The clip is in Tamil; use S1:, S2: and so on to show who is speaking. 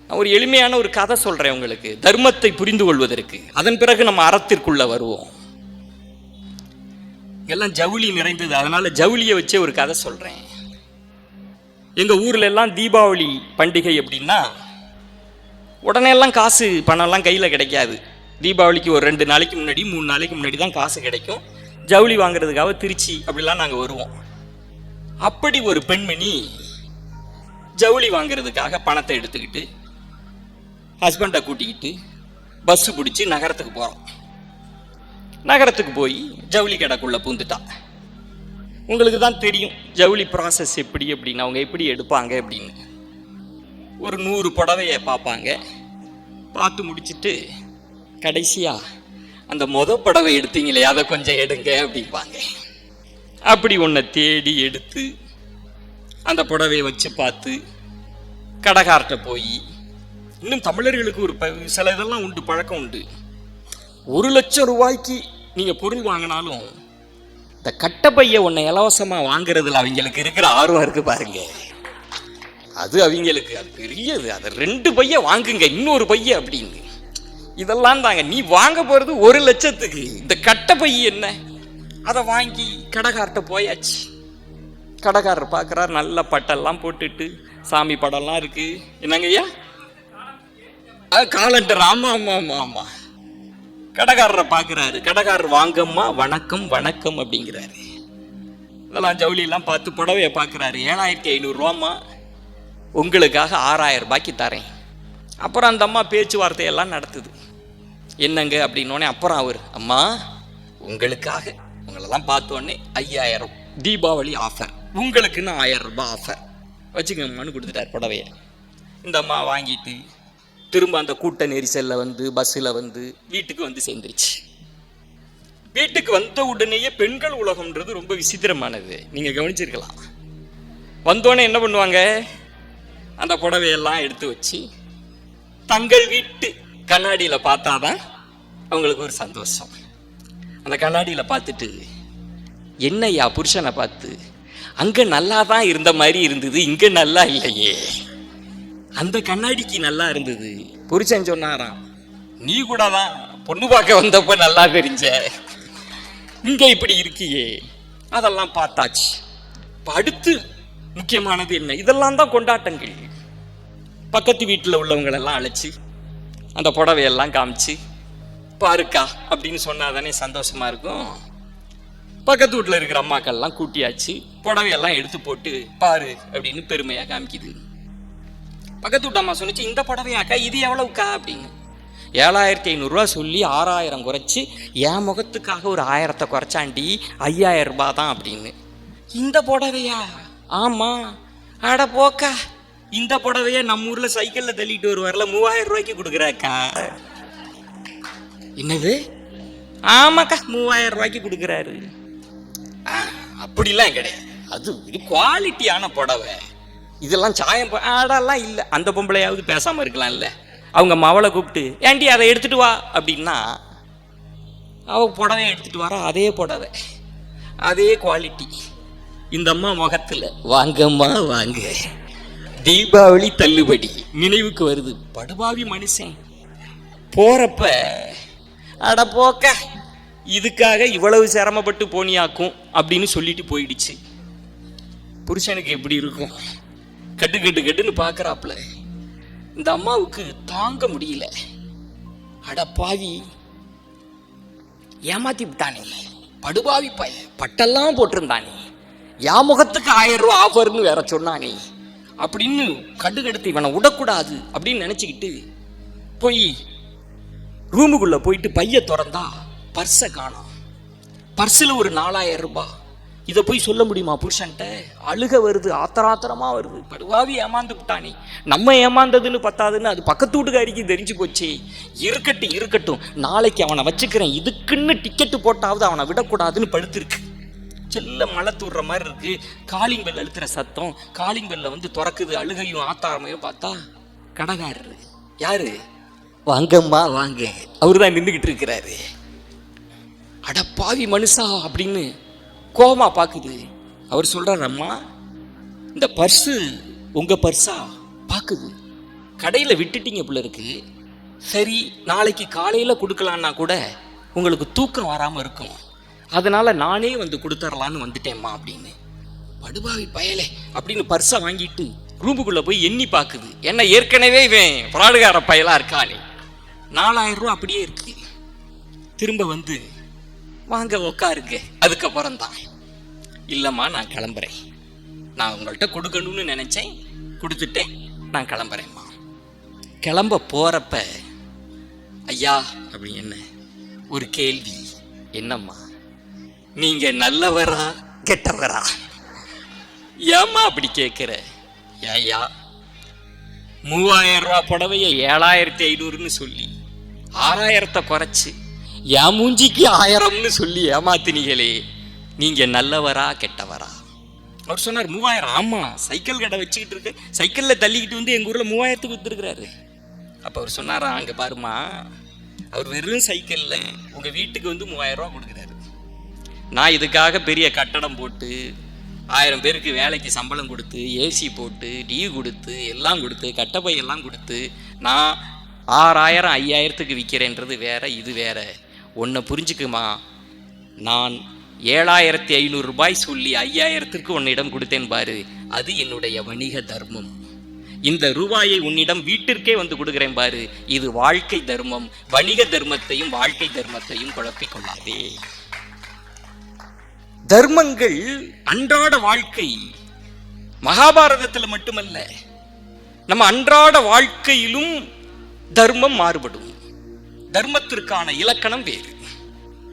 S1: நான் ஒரு எளிமையான ஒரு கதை சொல்றேன் உங்களுக்கு, தர்மத்தை புரிந்து கொள்வதற்கு. அதன் பிறகு நம்ம அறத்திற்குள்ள வருவோம். எல்லாம் ஜவுளி நிறைந்தது, அதனால ஜவுளியை வச்சே ஒரு கதை சொல்றேன். எங்க ஊர்ல எல்லாம் தீபாவளி பண்டிகை அப்படின்னா உடனே எல்லாம் காசு பணம் எல்லாம் கையில கிடைக்காது. தீபாவளிக்கு ஒரு 2 நாளைக்கு முன்னாடி 3 நாளைக்கு முன்னாடி தான் காசு கிடைக்கும். ஜவுளி வாங்குறதுக்காக திருச்சி அப்படிலாம் நாங்கள் வருவோம். அப்படி ஒரு பெண்மணி ஜவுளி வாங்குறதுக்காக பணத்தை எடுத்துக்கிட்டு ஹஸ்பண்டை கூட்டிக்கிட்டு பஸ்ஸு பிடிச்சி நகரத்துக்கு போகிறோம். நகரத்துக்கு போய் ஜவுளி கடைக்குள்ளே பூந்துட்டா. உங்களுக்கு தான் தெரியும் ஜவுளி ப்ராசஸ் எப்படி அப்படின்னு, அவங்க எப்படி எடுப்பாங்க அப்படின்னு. ஒரு 100 புடவையை பார்ப்பாங்க. பார்த்து முடிச்சுட்டு கடைசியாக அந்த புடவை எடுத்தீங்களே அதை கொஞ்சம் எடுங்க அப்படிம்பாங்க. அப்படி ஒன்றை தேடி எடுத்து அந்த புடவையை வச்சு பார்த்து கடைக்கார்ட்ட போய், இன்னும் தமிழர்களுக்கு ஒரு சில இதெல்லாம் உண்டு, பழக்கம் உண்டு. 1,00,000 ரூபாய்க்கு நீங்கள் பொருள் வாங்கினாலும் இந்த கட்டப்பையை ஒன்றை இலவசமாக வாங்குறதுல அவங்களுக்கு இருக்கிற ஆர்வம் இருக்கு பாருங்க. அது அவங்களுக்கு அது பெரியது. அதை 2 பைய வாங்குங்க, இன்னொரு பைய அப்படின்னு. இதெல்லாம் தாங்க நீ வாங்க போறது 1,00,000க்கு. இந்த கட்டப்பை என்ன, அதை வாங்கி கடைக்கார்ட்ட போயாச்சு. கடைக்காரர் பார்க்குறாரு, நல்ல பட்டெல்லாம் போட்டுட்டு சாமி படம்லாம் இருக்கு. என்னங்க ஐயா, காலண்டர். ஆமா ஆமா ஆமா ஆமா. கடைக்காரரை பார்க்குறாரு. கடைக்காரர் வாங்கம்மா, வணக்கம் வணக்கம் அப்படிங்கிறாரு. இதெல்லாம் ஜவுளியெல்லாம் பார்த்து புடவையை பார்க்குறாரு. 7,500 ரூபாம்மா, உங்களுக்காக 6,000 ரூபாய்க்கு தரேன். அப்புறம் அந்த அம்மா பேச்சுவார்த்தையெல்லாம் நடத்துது. என்னங்க அப்படின்னோடனே அப்புறம் அவர், அம்மா உங்களுக்காக, உங்களெல்லாம் பார்த்தோன்னே 5,000 தீபாவளி ஆஃபர், உங்களுக்குன்னு 1,000 ரூபாய் ஆஃபர் வச்சுக்கம்மான்னு கொடுத்துட்டார் புடவையை. இந்த அம்மா வாங்கிட்டு திரும்ப அந்த கூட்ட நெரிசலில் வந்து பஸ்ஸில் வந்து வீட்டுக்கு வந்து சேர்ந்துருச்சு. வீட்டுக்கு வந்த உடனேயே பெண்கள் உலகம்ன்றது ரொம்ப விசித்திரமானது, நீங்கள் கவனிச்சிருக்கலாம். வந்தோடனே என்ன பண்ணுவாங்க, அந்த புடவையெல்லாம் எடுத்து வச்சு தங்கள் வீட்டு கண்ணாடியில் பார்த்தாதான் அவங்களுக்கு ஒரு சந்தோஷம். அந்த கண்ணாடியில் பார்த்துட்டு, என்னையா புருஷனை பார்த்து, அங்கே நல்லா தான் இருந்த மாதிரி இருந்தது, இங்கே நல்லா இல்லையே. அந்த கண்ணாடிக்கு நல்லா இருந்தது. புருஷன் சொன்னாராம், நீ கூட தான் பொண்ணு பார்க்க வந்தப்ப நல்லா தெரிஞ்ச, இங்க இப்படி இருக்கியே. அதெல்லாம் பார்த்தாச்சு. அடுத்து முக்கியமானது என்ன, இதெல்லாம் தான் கொண்டாட்டங்கள். பக்கத்து வீட்டில் உள்ளவங்களெல்லாம் அழைச்சி அந்த புடவையெல்லாம் காமிச்சு, பாருக்கா அப்படின்னு சொன்னா தானே சந்தோஷமா இருக்கும். பக்கத்து வீட்டில் இருக்கிற அம்மாக்கள்லாம் கூட்டியாச்சு, புடவையெல்லாம் எடுத்து போட்டு பாரு அப்படின்னு பெருமையாக காமிக்குது. பக்கத்து வீட்டு அம்மா சொன்னிச்சு, இந்த புடவையாக்கா, இது எவ்வளவுக்கா அப்படின்னு. 7,500 ரூபா சொல்லி 6,000 குறைச்சி என் முகத்துக்காக ஒரு 1000 குறைச்சாண்டி, 5,000 ரூபாய் தான் அப்படின்னு. இந்த புடவையா? ஆமா. அட போக்கா, இந்த புடவைய நம்ம ஊர்ல சைக்கிள்ல தள்ளிட்டு வருவார்ல 3,000 ரூபாய்க்கு கொடுக்குறாக்கா. என்னது? ஆமாக்கா, 3,000 ரூபாய்க்கு கொடுக்குறாரு. அப்படிலாம் கிடையாது, அது குவாலிட்டியான புடவை. இதெல்லாம் சாயம் ஆடெல்லாம் இல்லை. அந்த பொம்பளையாவது பேசாம இருக்கலாம் இல்லை. அவங்க மவளை கூப்பிட்டு, ஏண்டி அதை எடுத்துட்டு வா அப்படின்னா, அவ புடவையை எடுத்துட்டு வரா. அதே புடவை, அதே குவாலிட்டி. இந்த அம்மா முகத்துல, வாங்கம்மா வாங்க, தீபாவளி தள்ளுபடி நினைவுக்கு வருது. படுபாவி மனுஷன் போறப்ப, அட போக்க, இதுக்காக இவ்வளவு சிரமப்பட்டு போனியாக்கும் அப்படின்னு சொல்லிட்டு போயிடுச்சு. புருஷனுக்கு எப்படி இருக்கும், கட்டு கட்டு கட்டுன்னு பாக்குறாப்புல. இந்த அம்மாவுக்கு தாங்க முடியல. அட பாவி, ஏமாத்தி விட்டானே, படுபாவி பட்டெல்லாம் போட்டிருந்தானே, யா முகத்துக்கு 1,000 ரூபா ஆஃபர்னு வேற சொன்னானே அப்படின்னு கடுகடுத்து இவனை விடக்கூடாது அப்படின்னு நினைச்சுக்கிட்டு போய் ரூமுக்குள்ள போயிட்டு பைய திறந்தா பர்ஸை காணோம். பர்ஸில் ஒரு 4,000 ரூபாய். இதை போய் சொல்ல முடியுமா புருஷன்ட்ட? அழுக வருது, ஆத்திராத்திரமா வருது. படுவாவி ஏமாந்து விட்டானே, நம்ம ஏமாந்ததுன்னு பத்தாதுன்னு அது பக்கத்து வீட்டுக்காரிக்கு தெரிஞ்சு போச்சு. இருக்கட்டும் இருக்கட்டும், நாளைக்கு அவனை வச்சுக்கிறேன், இதுக்குன்னு டிக்கெட்டு போட்டாவது அவனை விடக்கூடாதுன்னு படுத்துருக்கு. செல்ல மழை தூடுற மாதிரி இருக்கு. காலிங் பெல் அழுத்துற சத்தம். காலிங் பெல்ல வந்து திறக்குது. அழுகையும் ஆத்தாரமையும் பார்த்தா கடைக்காரரு. யாரு? வாங்கம்மா வாங்க, அவரு தான் நின்றுகிட்டு இருக்கிறாரு. அட பாவி மனுஷா அப்படின்னு கோமா பாக்குது. அவர் சொல்றாரு, அம்மா இந்த பர்ஸு உங்க பர்ஸா? பாக்குது. கடையில் விட்டுட்டீங்க போல இருக்கு. சரி, நாளைக்கு காலையில் கொடுக்கலான்னா கூட உங்களுக்கு தூக்கம் வராமல் இருக்கும், அதனால நானே வந்து கொடுத்துடலான்னு வந்துட்டேம்மா அப்படின்னு. படுபாவி பயலே அப்படின்னு பர்ஸை வாங்கிட்டு ரூமுக்குள்ளே போய் எண்ணி பார்க்குது. என்ன ஏற்கனவே இவன் பிராடுகார பயலாக இருக்கானே, 4000 ரூபா அப்படியே இருக்கு. திரும்ப வந்து வாங்க உக்காருங்க. அதுக்கப்புறம் தான், இல்லைம்மா நான் கிளம்புறேன், நான் உங்கள்கிட்ட கொடுக்கணும்னு நினச்சேன், கொடுத்துட்டேன், நான் கிளம்புறேம்மா. கிளம்ப போகிறப்ப ஐயா அப்படி என்ன ஒரு கேள்வி, என்னம்மா நீங்க நல்லவரா கெட்டவரா? ஏம்மா அப்படி கேட்குற? ஏயா 3000 ரூபா புடவைய 7500ன்னு சொல்லி 6000 குறைச்சு என் மூஞ்சிக்கு 1000ன்னு சொல்லி ஏமாத்தினீங்களே, நீங்க நல்லவரா கெட்டவரா? அவர் சொன்னார் 3000. ஆமா, சைக்கிள் கடை வச்சுக்கிட்டு இருக்கு, சைக்கிளில் தள்ளிக்கிட்டு வந்து எங்கள் ஊரில் 3000க்கு வித்துருக்கிறாரு. அப்போ அவர் சொன்னாரா, அங்கே பாருமா, அவர் வெறும் சைக்கிளில் உங்கள் வீட்டுக்கு வந்து 3000 ரூபா கொடுக்குறாரு. நான் இதுக்காக பெரிய கட்டடம் போட்டு 1000 பேருக்கு வேலைக்கு சம்பளம் கொடுத்து ஏசி போட்டு டியூ கொடுத்து எல்லாம் கொடுத்து கட்டப்பை எல்லாம் கொடுத்து நான் 6000 5000க்கு விற்கிறேன்றது வேற, இது வேற. ஒன்றை புரிஞ்சுக்குமா, நான் 7500 ரூபாய் சொல்லி 5000க்கு உன்னிடம் கொடுத்தேன் பாரு, அது என்னுடைய வணிக தர்மம். இந்த ரூபாயை உன்னிடம் வீட்டிற்கே வந்து கொடுக்கிறேன் பாரு, இது வாழ்க்கை தர்மம். வணிக தர்மத்தையும் வாழ்க்கை தர்மத்தையும் குழப்பிக் கொள்ளாதே. தர்மங்கள் அன்றாட வாழ்க்கை, மகாபாரதத்தில் மட்டுமல்ல, நம்ம அன்றாட வாழ்க்கையிலும் தர்மம் மாறுபடும். தர்மத்திற்கான இலக்கணம் வேறு.